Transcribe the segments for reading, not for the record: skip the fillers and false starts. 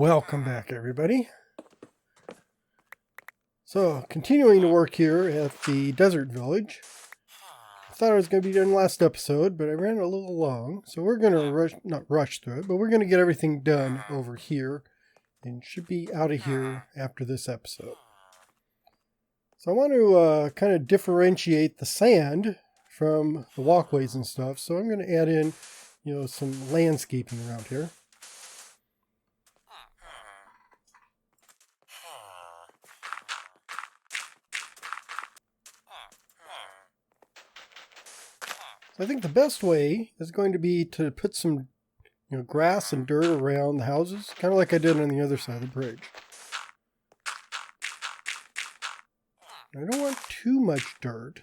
Welcome back, everybody. So, continuing to work here at the desert village. I thought I was going to be done last episode, but I ran a little long. So we're going to not rush through it, but we're going to get everything done over here. And should be out of here after this episode. So I want to kind of differentiate the sand from the walkways and stuff. So I'm going to add in, some landscaping around here. I think the best way is going to be to put some grass and dirt around the houses, kind of like I did on the other side of the bridge. I don't want too much dirt,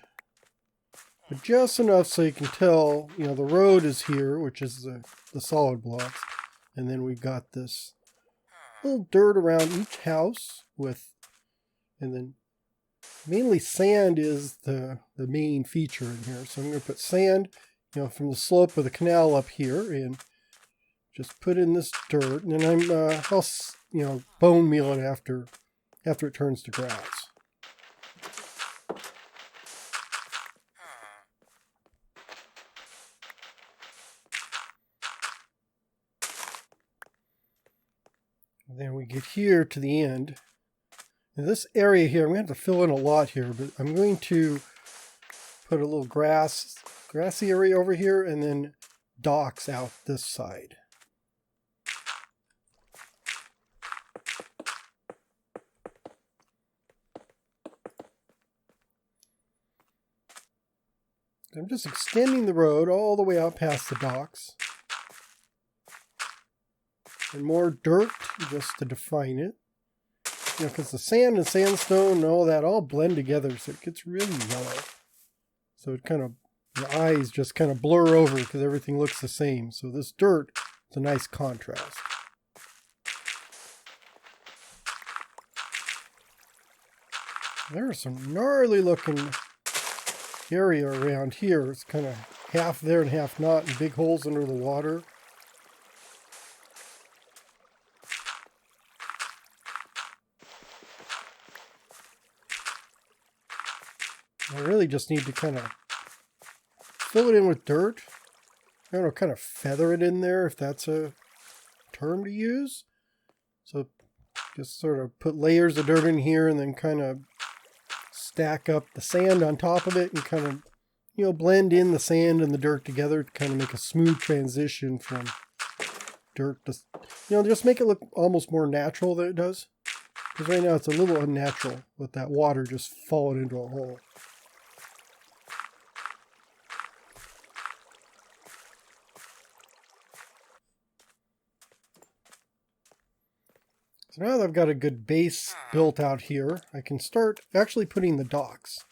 but just enough so you can tell, the road is here, which is the solid blocks, and then we've got this little dirt around each house and then mainly sand is the main feature in here. So I'm going to put sand, from the slope of the canal up here and just put in this dirt. And then I'll bone meal it after it turns to grass. And then we get here to the end. In this area here, I'm going to have to fill in a lot here, but I'm going to put a little grassy area over here and then docks out this side. I'm just extending the road all the way out past the docks. And more dirt just to define it. Because the sand and sandstone and all that all blend together, so it gets really yellow. So the eyes just kind of blur over because everything looks the same. So this dirt is a nice contrast. There's some gnarly looking area around here. It's kind of half there and half not, and big holes under the water. I really just need to kind of fill it in with dirt. I don't know, kind of feather it in there, if that's a term to use. So just sort of put layers of dirt in here and then kind of stack up the sand on top of it and kind of, blend in the sand and the dirt together to kind of make a smooth transition from dirt to, just make it look almost more natural than it does. Because right now it's a little unnatural with that water just falling into a hole. So now that I've got a good base built out here, I can start actually putting the docks.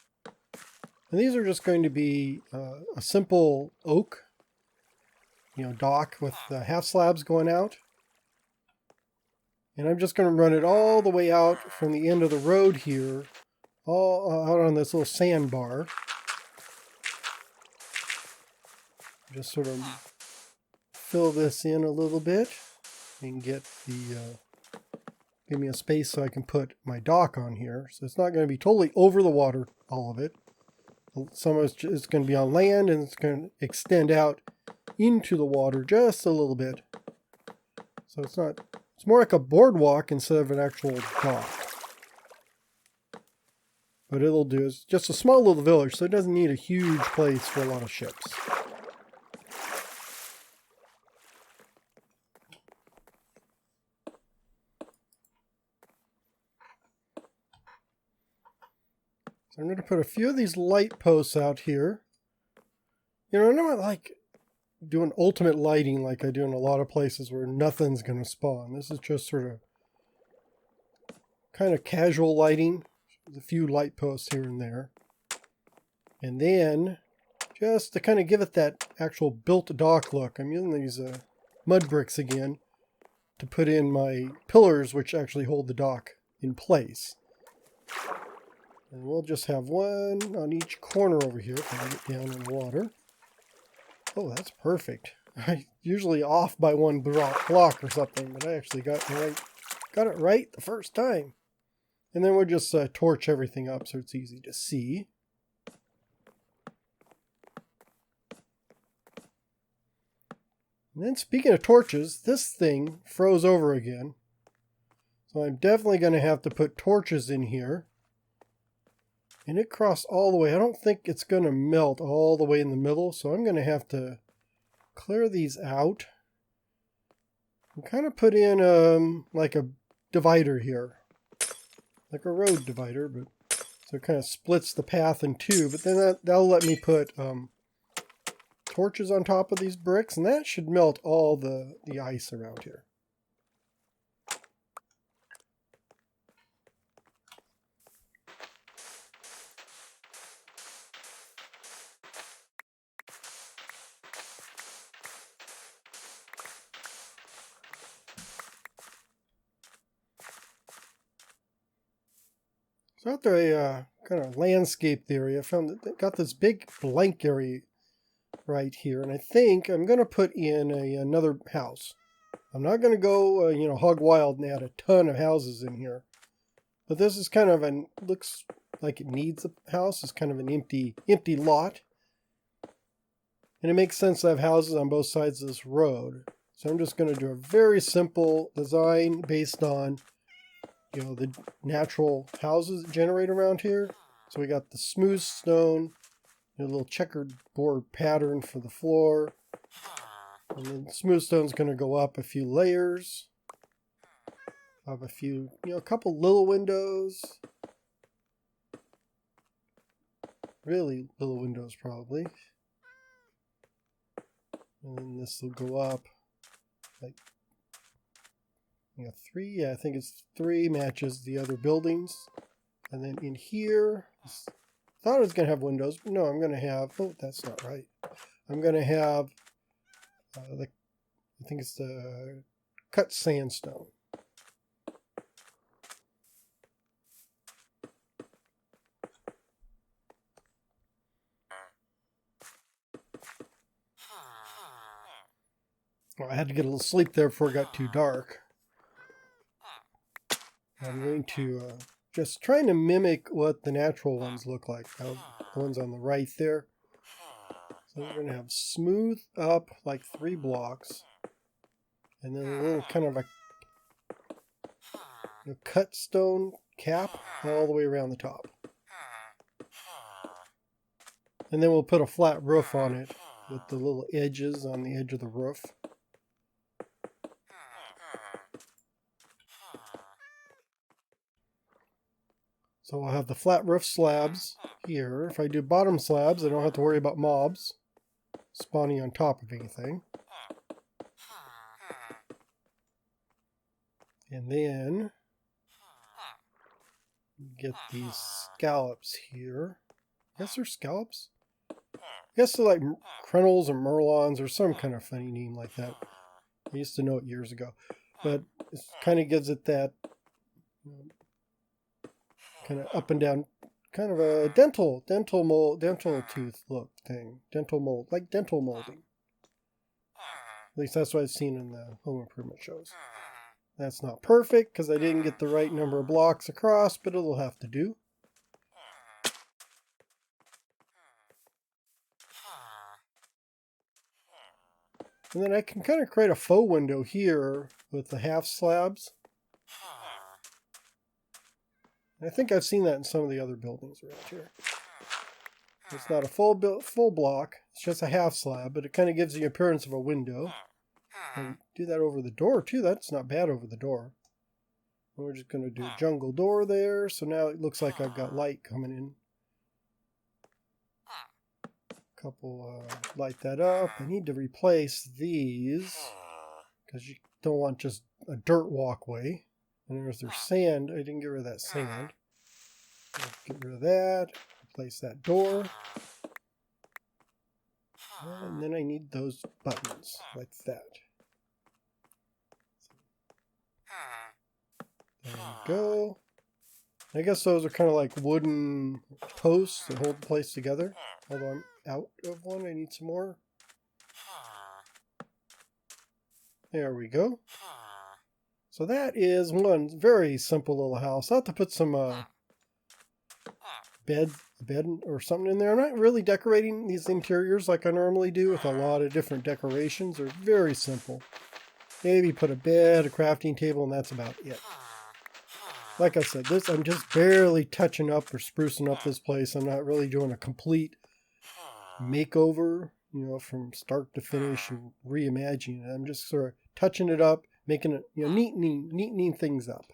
And these are just going to be a simple oak, dock with half slabs going out. And I'm just going to run it all the way out from the end of the road here, all out on this little sandbar. Just sort of fill this in a little bit and get give me a space so I can put my dock on here. So it's not going to be totally over the water, all of it. Some of it's going to be on land and it's going to extend out into the water just a little bit. So it's more like a boardwalk instead of an actual dock. But it'll do. It's just a small little village, so it doesn't need a huge place for a lot of ships. So I'm going to put a few of these light posts out here. I don't like doing ultimate lighting like I do in a lot of places where nothing's going to spawn. This is just sort of kind of casual lighting. There's a few light posts here and there. And then, just to kind of give it that actual built dock look, I'm using these mud bricks again to put in my pillars, which actually hold the dock in place. And we'll just have one on each corner over here if I get down in the water. Oh, that's perfect. I usually off by one block or something, but I actually got the right Got it right the first time. And then we'll just torch everything up so it's easy to see. And then speaking of torches, this thing froze over again. So I'm definitely going to have to put torches in here. And it crossed all the way. I don't think it's going to melt all the way in the middle, so I'm going to have to clear these out. And kind of put in like a divider here. Like a road divider, but so it kind of splits the path in two. But then that'll let me put torches on top of these bricks, and that should melt all the ice around here. So after a kind of landscape area, I found that they got this big blank area right here, and I think I'm going to put in another house. I'm not going to go, hog wild and add a ton of houses in here, but this is kind of looks like it needs a house. It's kind of an empty lot, and it makes sense to have houses on both sides of this road. So I'm just going to do a very simple design based on the natural houses that generate around here. So we got the smooth stone, a little checkered board pattern for the floor. And then smooth stone's going to go up a few layers. Have a few, a couple little windows. Really little windows probably. And then this will go up like 3, yeah, I think it's 3 matches the other buildings. And then in here, I thought I was going to have windows, but no, I'm going to have, oh, that's not right. I'm going to have, I think it's the cut sandstone. Well, I had to get a little sleep there before it got too dark. I'm going to just trying to mimic what the natural ones look like. The ones on the right there. So we're going to have smooth up like 3 blocks. And then a little kind of a cut stone cap all the way around the top. And then we'll put a flat roof on it with the little edges on the edge of the roof. So I'll have the flat roof slabs here. If I do bottom slabs, I don't have to worry about mobs spawning on top of anything. And then get these scallops here. I guess they're scallops? I guess they're like crenels or merlons or some kind of funny name like that. I used to know it years ago. But it kind of gives it that kind of up and down, kind of a dental tooth look thing. Dental mold, like dental molding. At least that's what I've seen in the home improvement shows. That's not perfect because I didn't get the right number of blocks across, but it'll have to do. And then I can kind of create a faux window here with the half slabs. I think I've seen that in some of the other buildings around here. It's not a full block, it's just a half slab, but it kind of gives the appearance of a window. And do that over the door too, that's not bad over the door. And we're just going to do a jungle door there, so now it looks like I've got light coming in. Light that up. I need to replace these, because you don't want just a dirt walkway. And there's sand. I didn't get rid of that sand. Get rid of that. Replace that door. And then I need those buttons like that. There we go. I guess those are kind of like wooden posts that hold the place together. Although I'm out of one, I need some more. There we go. So that is one very simple little house. I'll have to put some bed or something in there. I'm not really decorating these interiors like I normally do with a lot of different decorations. They're very simple. Maybe put a bed, a crafting table, and that's about it. Like I said, I'm just barely touching up or sprucing up this place. I'm not really doing a complete makeover, from start to finish and reimagining it. I'm just sort of touching it up, making it, neatening things up.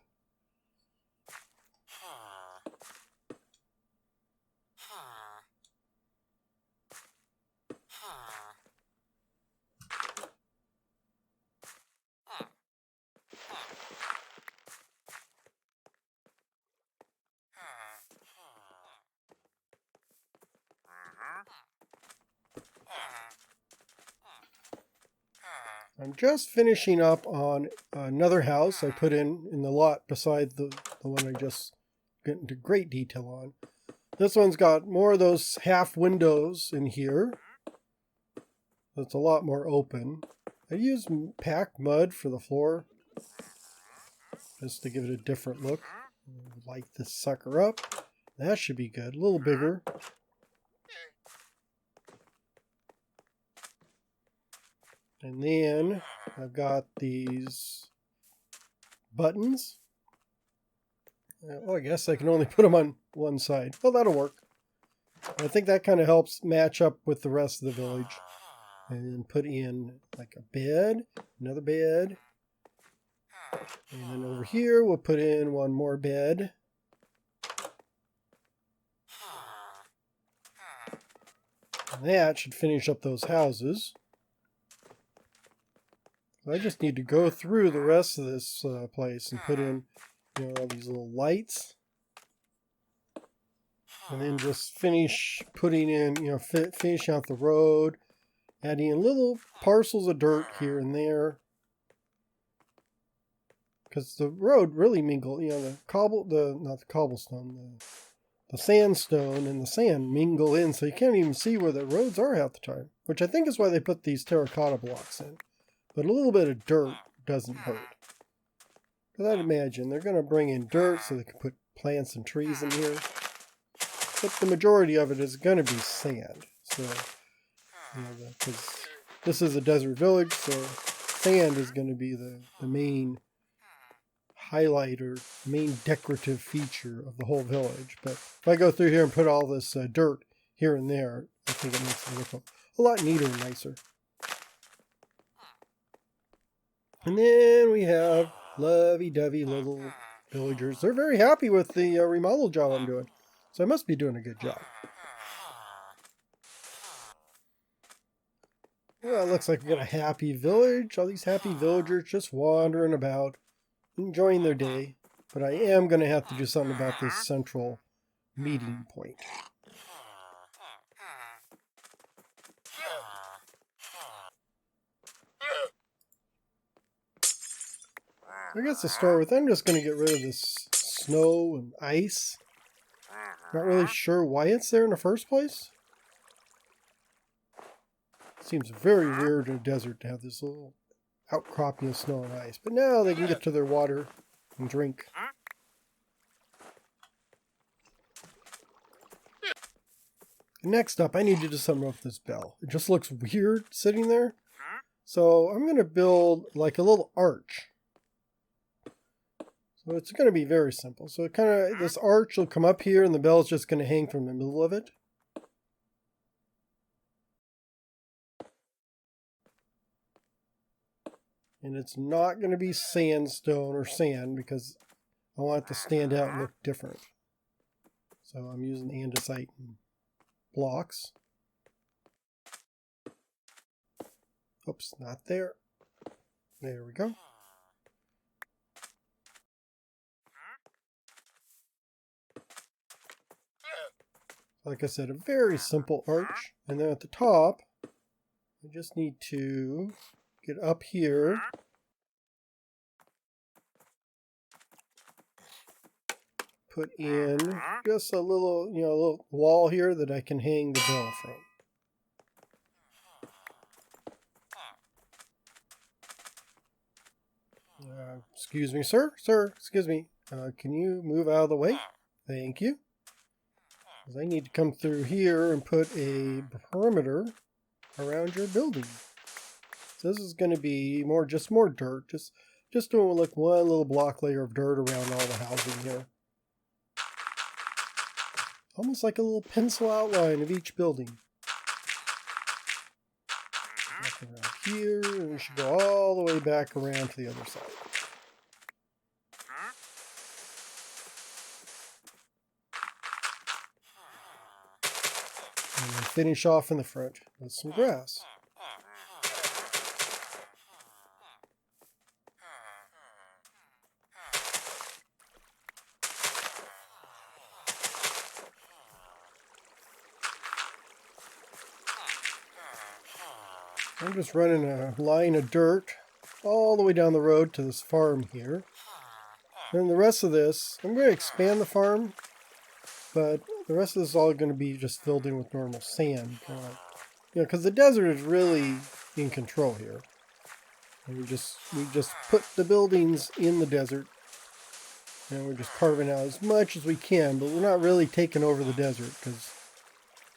I'm just finishing up on another house I put in the lot beside the one I just got into great detail on. This one's got more of those half windows in here. It's a lot more open. I use packed mud for the floor just to give it a different look. Light this sucker up. That should be good. A little bigger. And then I've got these buttons. Well, I guess I can only put them on one side. Well, that'll work. I think that kind of helps match up with the rest of the village. And then put in like a bed, another bed. And then over here we'll put in one more bed. And that should finish up those houses. I just need to go through the rest of this place and put in, all these little lights, and then just finish putting in, finish out the road, adding in little parcels of dirt here and there, because the road really mingle, the sandstone and the sand mingle in, so you can't even see where the roads are half the time, which I think is why they put these terracotta blocks in. But a little bit of dirt doesn't hurt. Because I'd imagine they're going to bring in dirt so they can put plants and trees in here. But the majority of it is going to be sand. So, because this is a desert village, so sand is going to be the main highlight or main decorative feature of the whole village. But if I go through here and put all this dirt here and there, I think it makes it look a lot neater and nicer. And then we have lovey-dovey little villagers. They're very happy with the remodel job I'm doing. So I must be doing a good job. Well, it looks like we got a happy village. All these happy villagers just wandering about, enjoying their day. But I am going to have to do something about this central meeting point. I guess to start with, I'm just going to get rid of this snow and ice. Not really sure why it's there in the first place. Seems very weird in a desert to have this little outcropping of snow and ice. But now they can get to their water and drink. Next up, I need to do something with this bell. It just looks weird sitting there. So I'm going to build like a little arch. So it's going to be very simple. So this arch will come up here and the bell is just going to hang from the middle of it. And it's not going to be sandstone or sand because I want it to stand out and look different. So I'm using andesite blocks. Oops, not there. There we go. Like I said, a very simple arch. And then at the top, I just need to get up here. Put in just a little, little wall here that I can hang the bell from. Excuse me, sir. Sir, excuse me. Can you move out of the way? Thank you. Because I need to come through here and put a perimeter around your building. So this is going to be just more dirt. Just doing like one little block layer of dirt around all the housing here. Almost like a little pencil outline of each building. Back around here, and we should go all the way back around to the other side. And then finish off in the front with some grass. I'm just running a line of dirt all the way down the road to this farm here. Then the rest of this, I'm going to expand the farm, but the rest of this is all going to be just filled in with normal sand. Because the desert is really in control here. And we just put the buildings in the desert, and we're just carving out as much as we can, but we're not really taking over the desert because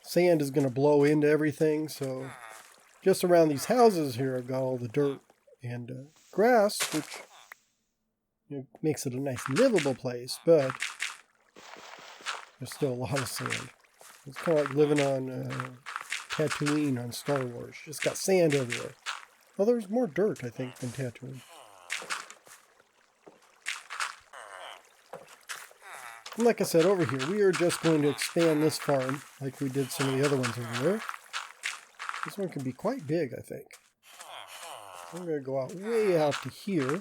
sand is going to blow into everything. So just around these houses here, I've got all the dirt and grass, which makes it a nice livable place, but there's still a lot of sand. It's kind of like living on Tatooine on Star Wars. You just got sand everywhere. Well, there's more dirt, I think, than Tatooine. And like I said, over here, we are just going to expand this farm like we did some of the other ones over there. This one can be quite big, I think. I'm going to go out way out to here.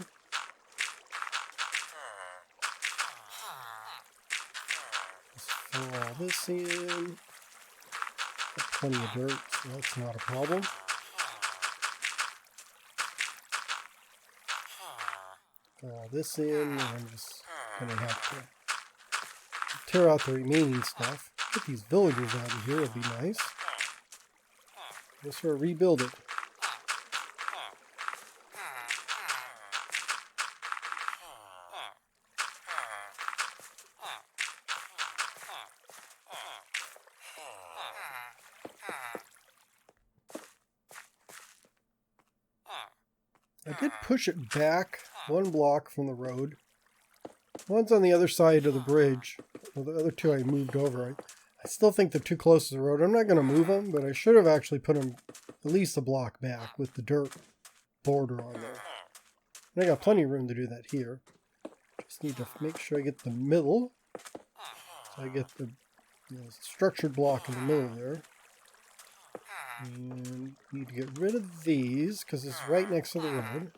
Let's fill all this in. Got plenty of dirt, so that's not a problem. Fill all this in, and I'm just going to have to tear out the remaining stuff. Get these villagers out of here would be nice. Just sort of rebuild it. I did push it back one block from the road. One's on the other side of the bridge. Well, the other two I moved over. I still think they're too close to the road. I'm not going to move them, but I should have actually put them at least a block back with the dirt border on there. And I got plenty of room to do that here. Just need to make sure I get the middle. So I get the structured block in the middle there. And need to get rid of these because it's right next to the road.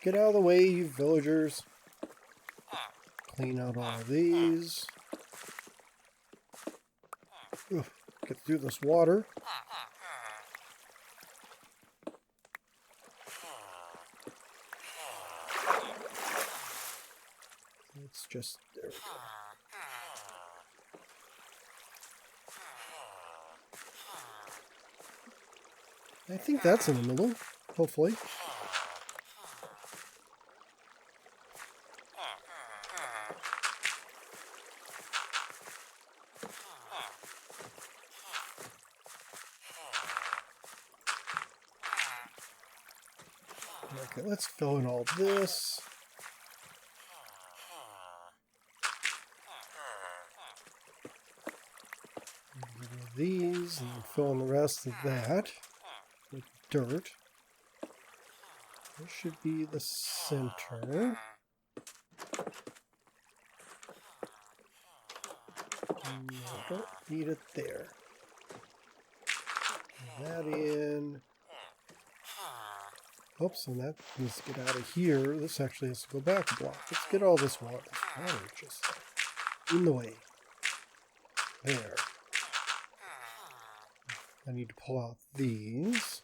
Get out of the way, you villagers. Clean out all of these. Ugh, get through this water. It's just, there we go. I think that's in the middle, hopefully. Okay, let's fill in all this. These and fill in the rest of that with dirt. This should be the center. And I don't need it there. Put that in. Oops, and that needs to get out of here. This actually has to go back a block. Let's get all this water. Water just in the way. There. I need to pull out these.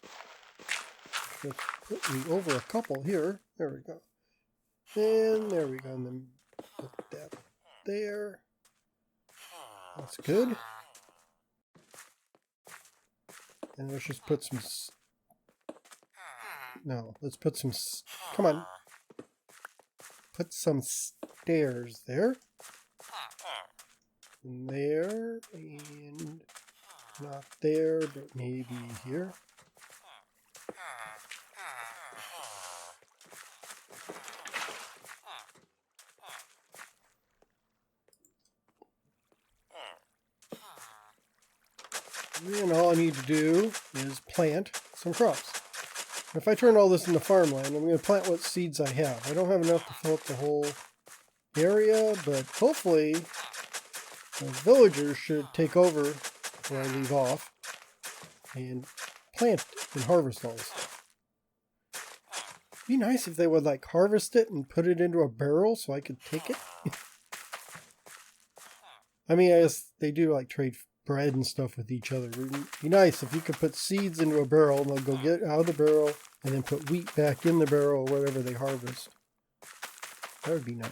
Let's put me over a couple here. There we go. And there we go. And then put that there. That's good. And let's just put some... No, let's put some... Come on. put some stairs there. And there, and not there, but maybe here. And all I need to do is plant some crops. If I turn all this into farmland, I'm going to plant what seeds I have. I don't have enough to fill up the whole area, but hopefully the villagers should take over where I leave off and plant and harvest all this stuff. It'd be nice if they would like harvest it and put it into a barrel so I could take it. I mean, I guess they do like trade bread and stuff with each other. It'd be nice if you could put seeds into a barrel and they'll go get out of the barrel and then put wheat back in the barrel or whatever they harvest. That would be nice.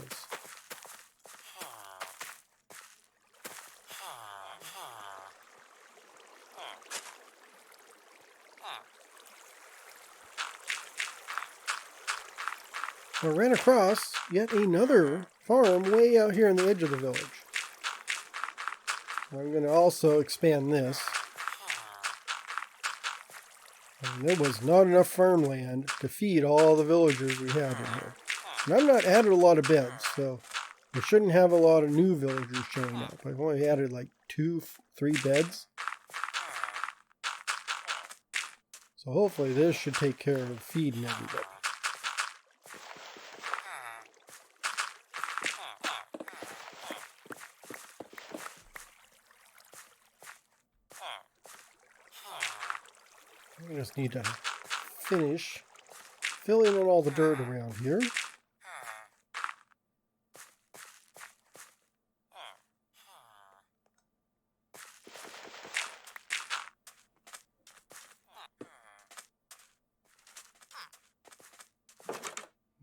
I ran across yet another farm way out here on the edge of the village. I'm going to also expand this. And there was not enough farmland to feed all the villagers we had in here. And I've not added a lot of beds, so we shouldn't have a lot of new villagers showing up. I've only added like 2-3 beds. So hopefully this should take care of feeding everybody. I just need to finish filling in all the dirt around here.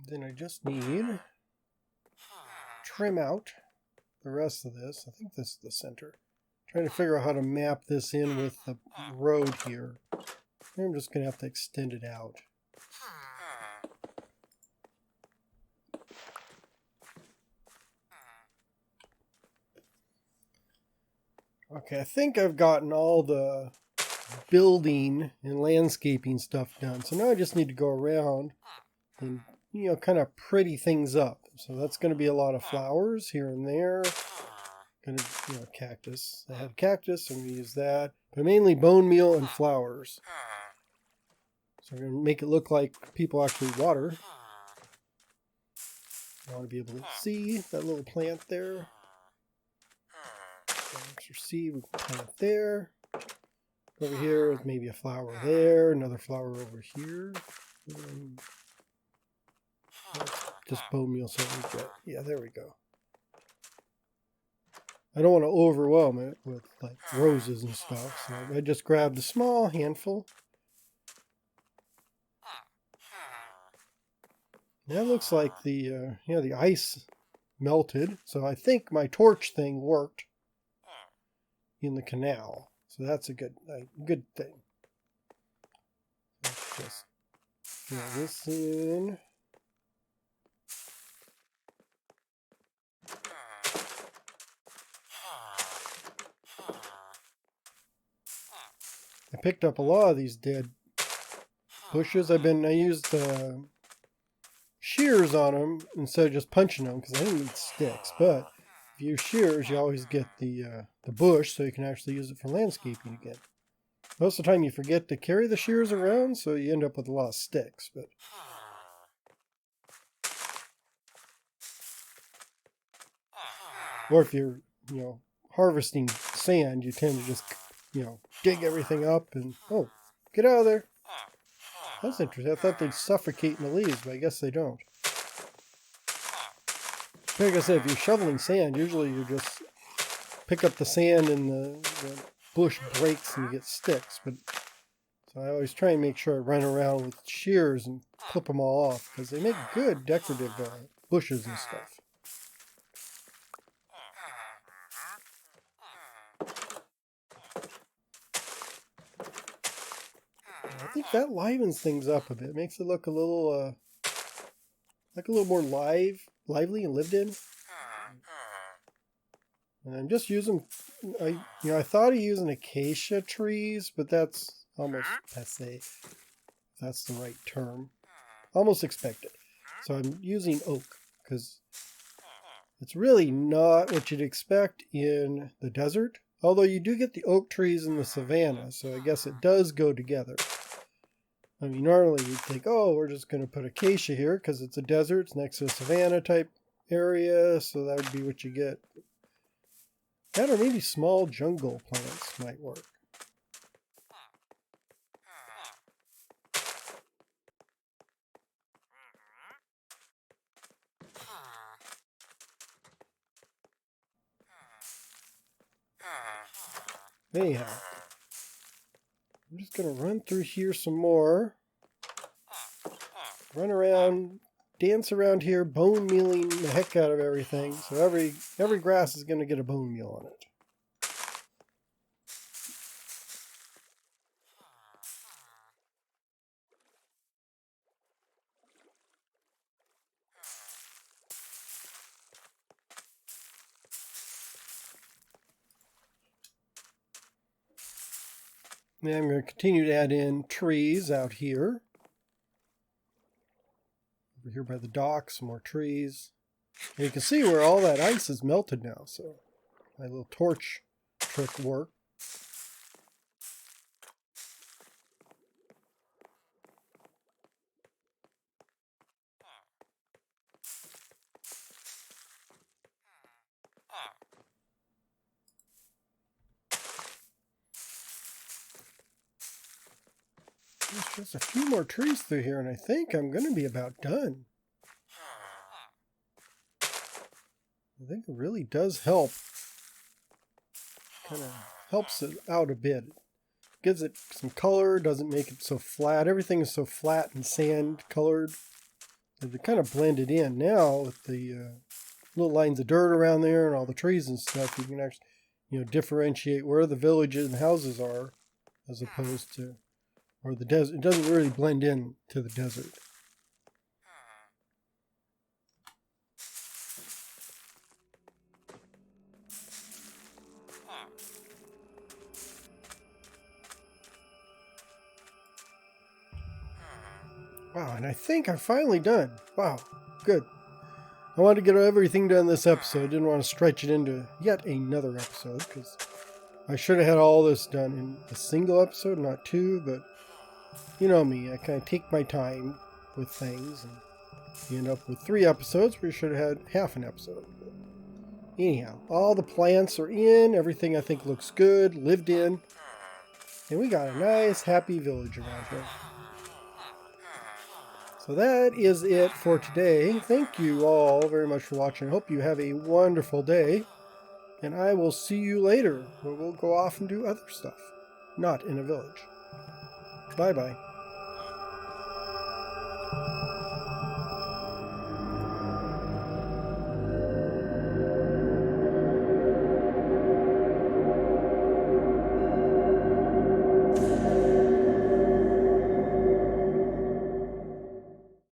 Then I just need to trim out the rest of this. I think this is the center. Trying to figure out how to map this in with the road here. I'm just going to have to extend it out. Okay, I think I've gotten all the building and landscaping stuff done. So now I just need to go around and, you know, kind of pretty things up. So that's going to be a lot of flowers here and there. Going to, you know, cactus. I have cactus, I'm going to use that. But mainly bone meal and flowers. So we're going to make it look like people actually water. I want to be able to see that little plant there. Extra seed, we can plant it there. Over here is maybe a flower there, another flower over here. Just bone meal so we get. Yeah, there we go. I don't want to overwhelm it with like roses and stuff, so I just grabbed a small handful. That looks like the the ice melted, so I think my torch thing worked in the canal. So that's a good thing. Let's just fill this in. I picked up a lot of these dead bushes. I used shears on them instead of just punching them because I didn't need sticks. But if you use shears, you always get the bush, so you can actually use it for landscaping again. Most of the time you forget to carry the shears around, so you end up with a lot of sticks. But or if you're, harvesting sand, you tend to just, dig everything up and, oh, get out of there. That's interesting. I thought they'd suffocate in the leaves, but I guess they don't. Like I said, if you're shoveling sand, usually you just pick up the sand and the bush breaks and you get sticks. But so I always try and make sure I run around with shears and clip them all off because they make good decorative bushes and stuff. I think that livens things up a bit. It makes it look a little like a little more lively and lived in. And I'm just using, I thought of using acacia trees, but that's almost passé, if that's the right term. Almost expected. So I'm using oak, because it's really not what you'd expect in the desert. Although you do get the oak trees in the savanna, so I guess it does go together. I mean, normally you'd think, oh, we're just going to put acacia here, because it's a desert, it's next to a savanna type area, so that would be what you get. That or maybe small jungle plants might work. Anyhow, I'm just going to run through here some more. Run around, dance around here, bone mealing the heck out of everything. So every grass is going to get a bone meal on it. Now I'm going to continue to add in trees out here. Over here by the dock, some more trees. And you can see where all that ice is melted now, so my little torch trick worked. There's just a few more trees through here, and I think I'm going to be about done. I think it really does help. Kind of helps it out a bit. Gives it some color, doesn't make it so flat. Everything is so flat and sand colored. They kind of blended in. Now with the little lines of dirt around there and all the trees and stuff, you can actually, differentiate where the villages and houses are, as opposed to, or the desert. It doesn't really blend in to the desert. Wow, and I think I'm finally done. Wow, good. I wanted to get everything done this episode. Didn't want to stretch it into yet another episode, because I should have had all this done in a single episode, not two, but you know me, I kind of take my time with things, and you end up with 3 episodes where you should have had half an episode. But anyhow, all the plants are in, everything I think looks good, lived in, and we got a nice, happy village around here. So that is it for today. Thank you all very much for watching. I hope you have a wonderful day. And I will see you later, where we'll go off and do other stuff. Not in a village. Bye-bye.